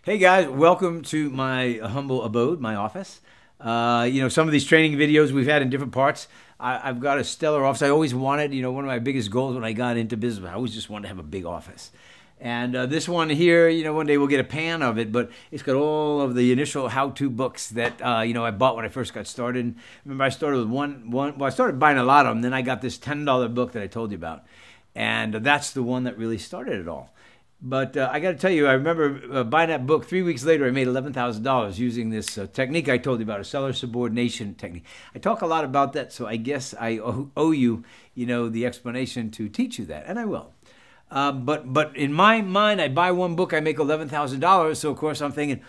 Hey guys, welcome to my humble abode, my office. Some of these training videos we've had in different parts. I've got a stellar office. I always wanted, one of my biggest goals when I got into business, I always just wanted to have a big office. And this one here, one day we'll get a pan of it, but it's got all of the initial how-to books that, I bought when I first got started. Remember, I started with I started buying a lot of them, then I got this $10 book that I told you about. And that's the one that really started it all. But I got to tell you, I remember buying that book. 3 weeks later, I made $11,000 using this technique I told you about, a seller subordination technique. I talk a lot about that, so I guess I owe you, the explanation to teach you that, and I will. But in my mind, I buy one book, I make $11,000. So of course, I'm thinking,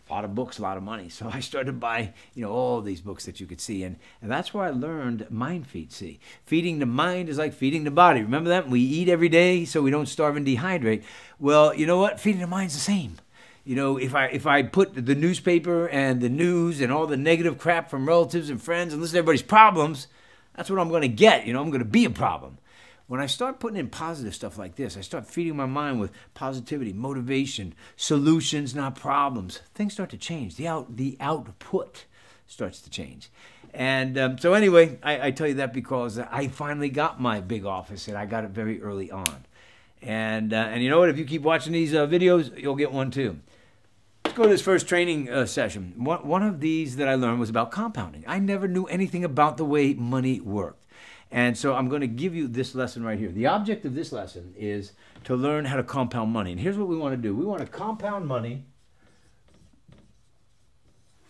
a lot of books, a lot of money. So I started to buy, all these books that you could see. And that's where I learned mind feed. See, feeding the mind is like feeding the body. Remember that? We eat every day so we don't starve and dehydrate. Well, you know what? Feeding the mind's the same. If I put the newspaper and the news and all the negative crap from relatives and friends and listen to everybody's problems, that's what I'm going to get. I'm going to be a problem. When I start putting in positive stuff like this, I start feeding my mind with positivity, motivation, solutions, not problems. Things start to change. The output starts to change. And so anyway, I tell you that because I finally got my big office, and I got it very early on. And you know what? If you keep watching these videos, you'll get one too. Let's go to this first training session. One of these that I learned was about compounding. I never knew anything about the way money worked. And so I'm going to give you this lesson right here. The object of this lesson is to learn how to compound money. And here's what we want to do. We want to compound money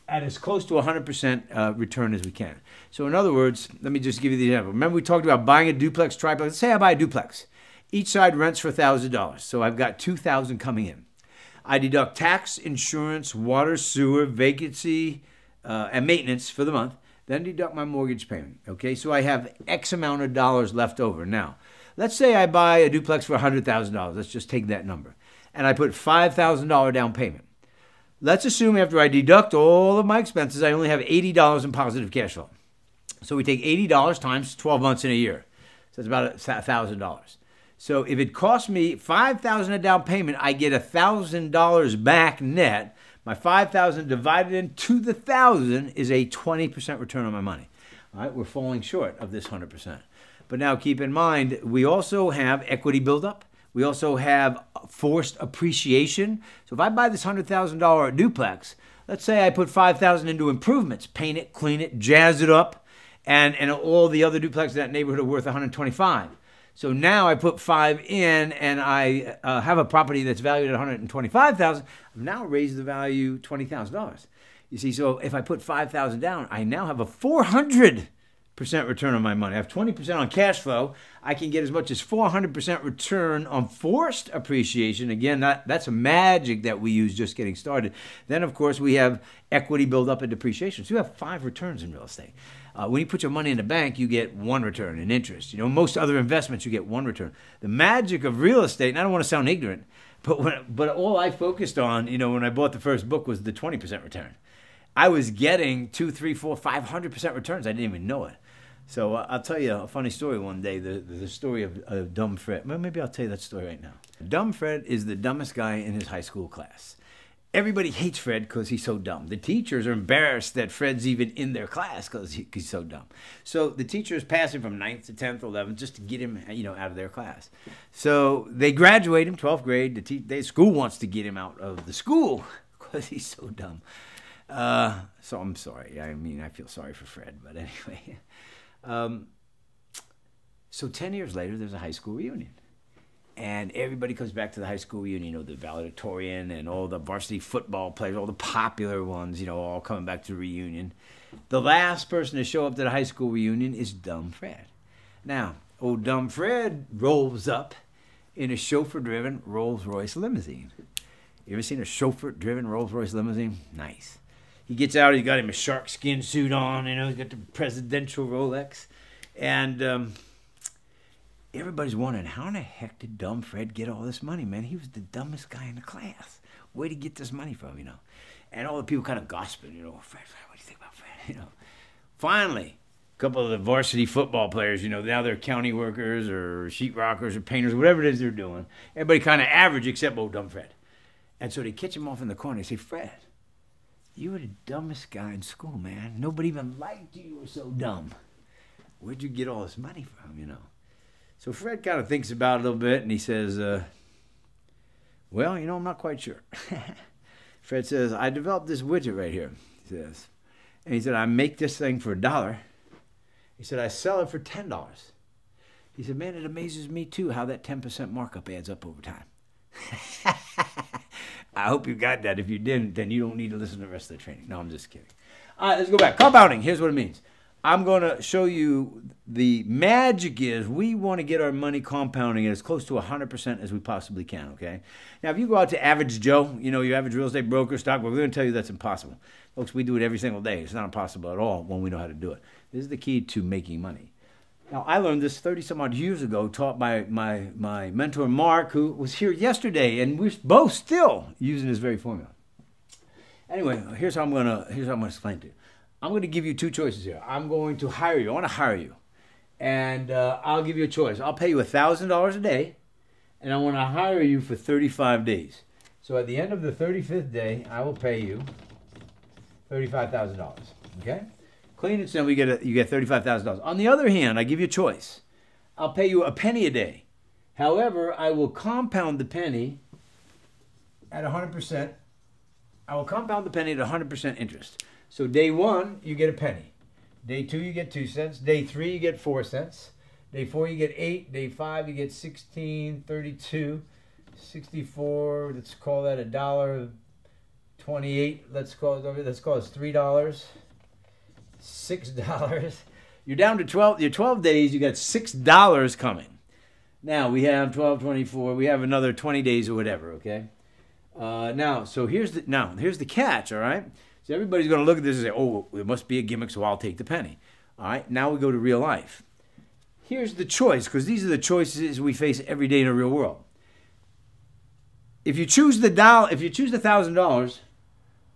at as close to 100% return as we can. So in other words, let me just give you the example. Remember we talked about buying a duplex, triplex. Let's say I buy a duplex. Each side rents for $1,000. So I've got $2,000 coming in. I deduct tax, insurance, water, sewer, vacancy, and maintenance for the month. Then deduct my mortgage payment, okay? So I have X amount of dollars left over. Now, let's say I buy a duplex for $100,000. Let's just take that number. And I put $5,000 down payment. Let's assume after I deduct all of my expenses, I only have $80 in positive cash flow. So we take $80 times 12 months in a year. So it's about $1,000. So if it costs me $5,000 a down payment, I get $1,000 back net. My $5,000 divided into the 1,000 is a 20% return on my money. All right, we're falling short of this 100%. But now keep in mind, we also have equity buildup. We also have forced appreciation. So if I buy this $100,000 duplex, let's say I put $5,000 into improvements, paint it, clean it, jazz it up, and all the other duplexes in that neighborhood are worth $125,000. So now I put 5 in, and I have a property that's valued at $125,000. I've now raised the value $20,000. You see, so if I put 5,000 down, I now have a 400% return on my money. I have 20% on cash flow. I can get as much as 400% return on forced appreciation. Again, that's a magic that we use just getting started. Then, of course, we have equity buildup and depreciation. So you have 5 returns in real estate. When you put your money in the bank, you get 1 return in interest. Most other investments, you get 1 return. The magic of real estate, and I don't want to sound ignorant, but all I focused on, when I bought the first book was the 20% return. I was getting 2, 3, 4, 500% returns. I didn't even know it. So I'll tell you a funny story one day, the story of Dumb Fred. Well, maybe I'll tell you that story right now. Dumb Fred is the dumbest guy in his high school class. Everybody hates Fred because he's so dumb. The teachers are embarrassed that Fred's even in their class because he's so dumb. So the teachers pass him from 9th to 10th, 11th just to get him, out of their class. So they graduate him, 12th grade. The school wants to get him out of the school because he's so dumb. So I'm sorry. I feel sorry for Fred, but anyway. So 10 years later, there's a high school reunion. And everybody comes back to the high school reunion, the valedictorian and all the varsity football players, all the popular ones, all coming back to the reunion. The last person to show up to the high school reunion is Dumb Fred. Now, old Dumb Fred rolls up in a chauffeur-driven Rolls-Royce limousine. You ever seen a chauffeur-driven Rolls-Royce limousine? Nice. He gets out, he's got him a shark skin suit on, he's got the presidential Rolex. And everybody's wondering, how in the heck did Dumb Fred get all this money, man? He was the dumbest guy in the class. Where'd he get this money from, And all the people kind of gossiping, Fred, what do you think about Fred, Finally, a couple of the varsity football players, now they're county workers or sheetrockers or painters, whatever it is they're doing. Everybody kind of average except old Dumb Fred. And so they catch him off in the corner. They say, Fred, you were the dumbest guy in school, man. Nobody even liked you. You were so dumb. Where'd you get all this money from, you know? So Fred kind of thinks about it a little bit, and he says, well, you know, I'm not quite sure. Fred says, I developed this widget right here, he says. And he said, I make this thing for $1. He said, I sell it for $10. He said, man, it amazes me, too, how that 10% markup adds up over time. I hope you got that. If you didn't, then you don't need to listen to the rest of the training. No, I'm just kidding. All right, let's go back. Compounding, here's what it means. I'm going to show you the magic is we want to get our money compounding as close to 100% as we possibly can, okay? Now, if you go out to average Joe, you know, your average real estate broker, stockbroker, we're going to tell you that's impossible. Folks, we do it every single day. It's not impossible at all when we know how to do it. This is the key to making money. Now, I learned this 30-some-odd years ago, taught by my mentor, Mark, who was here yesterday, and we're both still using this very formula. Anyway, here's how I'm going to explain to you. I'm going to give you two choices here. I'm going to hire you. I want to hire you. And I'll give you a choice. I'll pay you $1,000 a day, and I want to hire you for 35 days. So at the end of the 35th day, I will pay you $35,000. Okay? Clean and simple, you get $35,000. On the other hand, I give you a choice. I'll pay you a penny a day. However, I will compound the penny at 100%. I will compound the penny at 100% interest. So day 1, you get a penny. Day 2, you get 2 cents. Day 3, you get 4 cents. Day 4, you get 8. Day 5, you get 16, 32, 64. Let's call that $1.28. Let's call it $3. $6. You're down to 12. Your 12 days, you got $6 coming. Now we have 12, 24. We have another 20 days or whatever. Okay. Here's the catch. All right. So everybody's going to look at this and say, oh, it must be a gimmick, so I'll take the penny. All right, now we go to real life. Here's the choice, because these are the choices we face every day in the real world. If you choose the $1,000,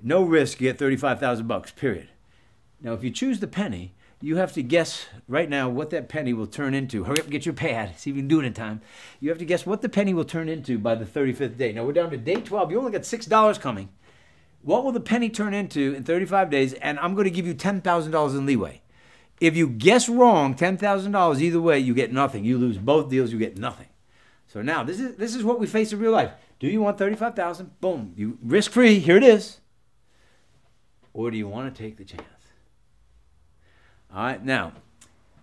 no risk, you get $35,000, period. Now, if you choose the penny, you have to guess right now what that penny will turn into. Hurry up, get your pad, see if you can do it in time. You have to guess what the penny will turn into by the 35th day. Now, we're down to day 12. You only got $6 coming. What will the penny turn into in 35 days? And I'm going to give you $10,000 in leeway. If you guess wrong, $10,000 either way, you get nothing. You lose both deals, you get nothing. So now, this is what we face in real life. Do you want $35,000? Boom. You risk-free. Here it is. Or do you want to take the chance? All right. Now,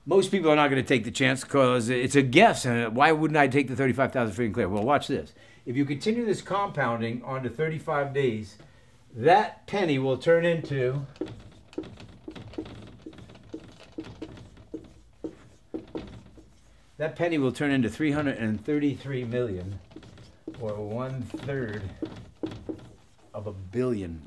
most people are not going to take the chance because it's a guess. And why wouldn't I take the $35,000 free and clear? Well, watch this. If you continue this compounding on to 35 days, that penny will turn into $333 million, or 1/3 of $1 billion.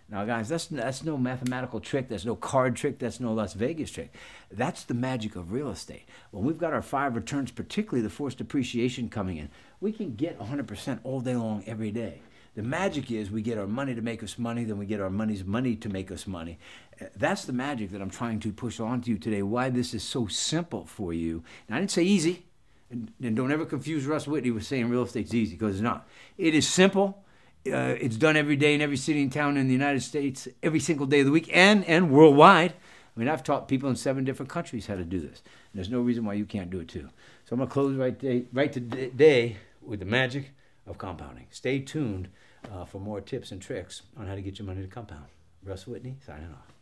Now, guys, that's no mathematical trick. That's no card trick. That's no Las Vegas trick. That's the magic of real estate. When we've got our 5 returns, particularly the forced appreciation coming in, we can get 100% all day long, every day. The magic is we get our money to make us money, then we get our money's money to make us money. That's the magic that I'm trying to push on to you today, why this is so simple for you. And I didn't say easy, and don't ever confuse Russ Whitney with saying real estate's easy, because it's not. It is simple. It's done every day in every city and town in the United States, every single day of the week, and worldwide. I mean, I've taught people in 7 different countries how to do this. And there's no reason why you can't do it too. So I'm going to close right today with the magic of compounding. Stay tuned for more tips and tricks on how to get your money to compound. Russ Whitney, signing off.